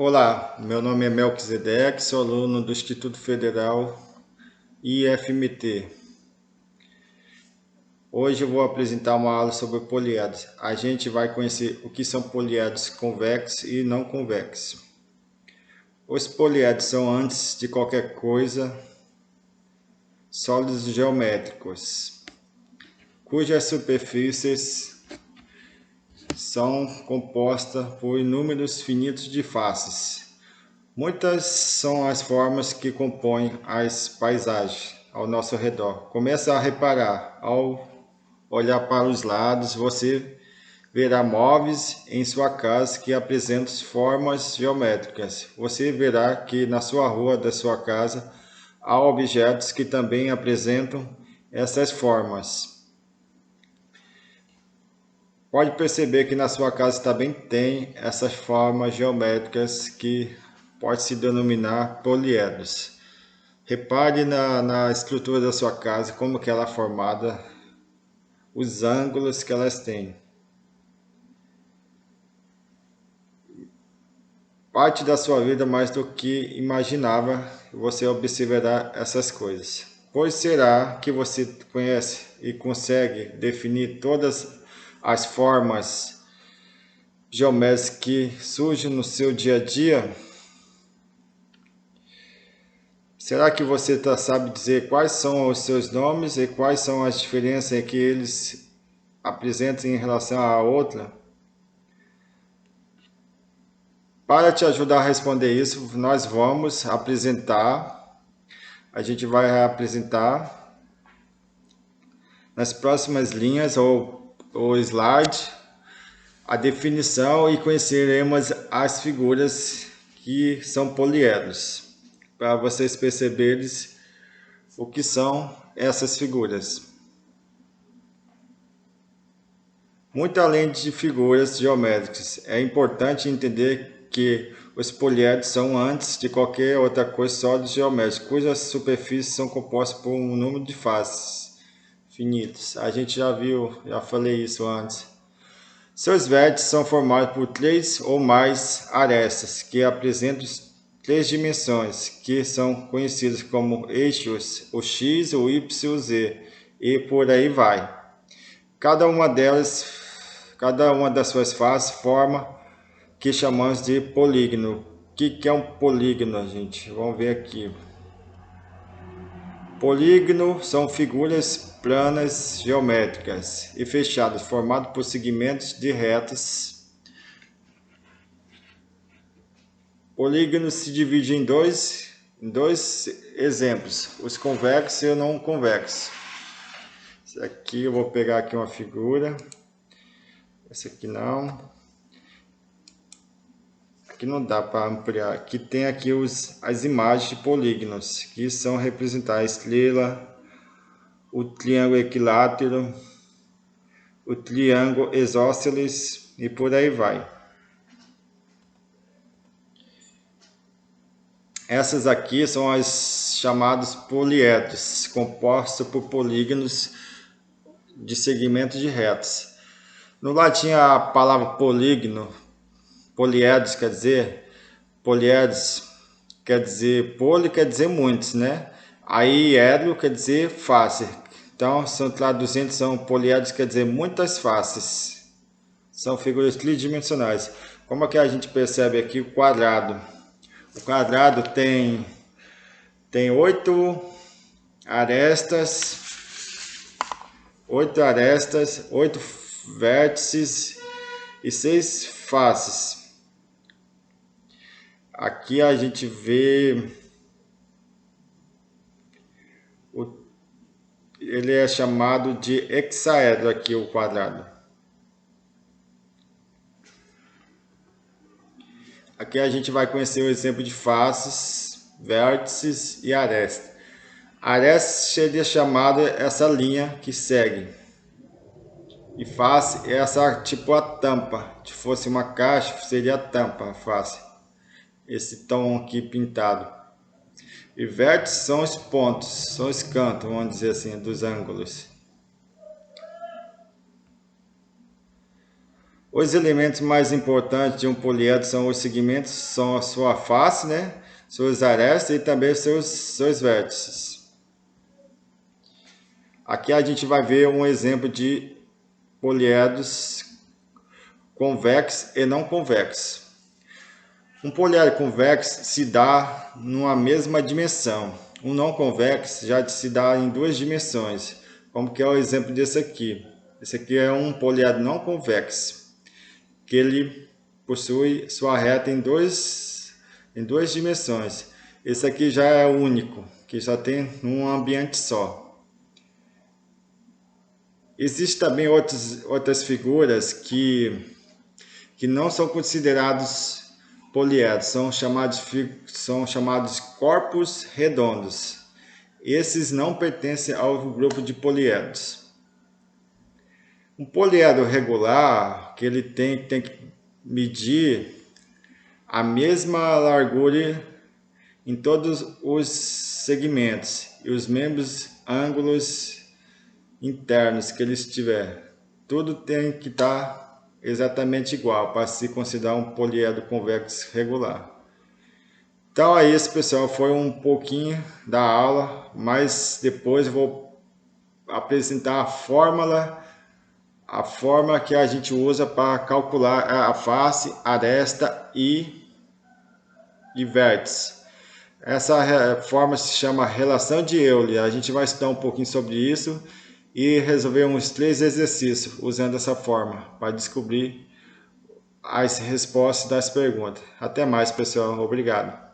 Olá, meu nome é Melquisedeque, sou aluno do Instituto Federal IFMT. Hoje eu vou apresentar uma aula sobre poliedros. A gente vai conhecer o que são poliedros convexos e não convexos. Os poliedros são, antes de qualquer coisa, sólidos geométricos, cujas superfícies são compostas por números finitos de faces. Muitas são as formas que compõem as paisagens ao nosso redor. Comece a reparar, ao olhar para os lados, você verá móveis em sua casa que apresentam formas geométricas. Você verá que na sua rua da sua casa há objetos que também apresentam essas formas. Pode perceber que na sua casa também tem essas formas geométricas que pode se denominar poliedros. Repare na estrutura da sua casa, como que ela é formada, os ângulos que elas têm. Parte da sua vida, mais do que imaginava, você observará essas coisas. Pois será que você conhece e consegue definir todas as formas geométricas que surgem no seu dia a dia? Será que você sabe dizer quais são os seus nomes e quais são as diferenças que eles apresentam em relação à outra? Para te ajudar a responder isso, nós vamos apresentar, a gente vai apresentar nas próximas linhas ou slide a definição e conheceremos as figuras que são poliedros, para vocês perceberem o que são essas figuras. Muito além de figuras geométricas, é importante entender que os poliedros são, antes de qualquer outra coisa, sólidos geométricos, cujas superfícies são compostas por um número de faces finitos. A gente já viu, já falei isso antes. Seus vértices são formados por 3 ou mais arestas, que apresentam 3 dimensões, que são conhecidas como eixos, o x, o y e o z, e por aí vai. Cada uma das suas faces forma que chamamos de polígono. O que é um polígono, gente? Vamos ver aqui. Polígono são figuras planas geométricas e fechadas, formadas por segmentos de retas. Polígono se divide em dois exemplos, os convexos e os não convexos. Esse aqui eu vou pegar aqui uma figura. Esse aqui não. Aqui não dá para ampliar. Aqui tem aqui as imagens de polígonos, que são representar a estrela, o triângulo equilátero, o triângulo isósceles e por aí vai. Essas aqui são as chamadas poliedros, compostas por polígonos de segmentos de retas. No latim, a palavra polígono, poliedros quer dizer, poli quer dizer muitos, né? Aí edro quer dizer face. Então, são traduzindo, são poliedros quer dizer muitas faces. São figuras tridimensionais. Como é que a gente percebe aqui o quadrado? O quadrado tem 8 arestas, 8 vértices e 6 faces. Aqui a gente vê, ele é chamado de hexaedro aqui, o quadrado. Aqui a gente vai conhecer o exemplo de faces, vértices e aresta. Aresta seria chamada essa linha que segue. E face é essa, tipo a tampa. Se fosse uma caixa, seria a tampa, a face. Esse tom aqui pintado. E vértices são os pontos, são os cantos, vamos dizer assim, dos ângulos. Os elementos mais importantes de um poliedro são os segmentos, são a sua face, né? Suas arestas e também seus vértices. Aqui a gente vai ver um exemplo de poliedros convexos e não convexos. Um poliedro convexo se dá numa mesma dimensão. Um não convexo já se dá em duas dimensões, como que é o exemplo desse aqui. Esse aqui é um poliedro não convexo, que ele possui sua reta em duas dimensões. Esse aqui já é único, que só tem um ambiente só. Existem também outras figuras que não são considerados poliedros, são chamados corpos redondos. Esses não pertencem ao grupo de poliedros. Um poliedro regular, que ele tem que medir a mesma largura em todos os segmentos e os mesmos ângulos internos que ele tiver. Tudo tem que estar exatamente igual para se considerar um poliedro convexo regular. Então é isso, pessoal, foi um pouquinho da aula, mas depois eu vou apresentar a forma que a gente usa para calcular a face, aresta e vértice. Essa forma se chama relação de Euler. A gente vai estudar um pouquinho sobre isso e resolver uns 3 exercícios usando essa forma para descobrir as respostas das perguntas. Até mais, pessoal. Obrigado.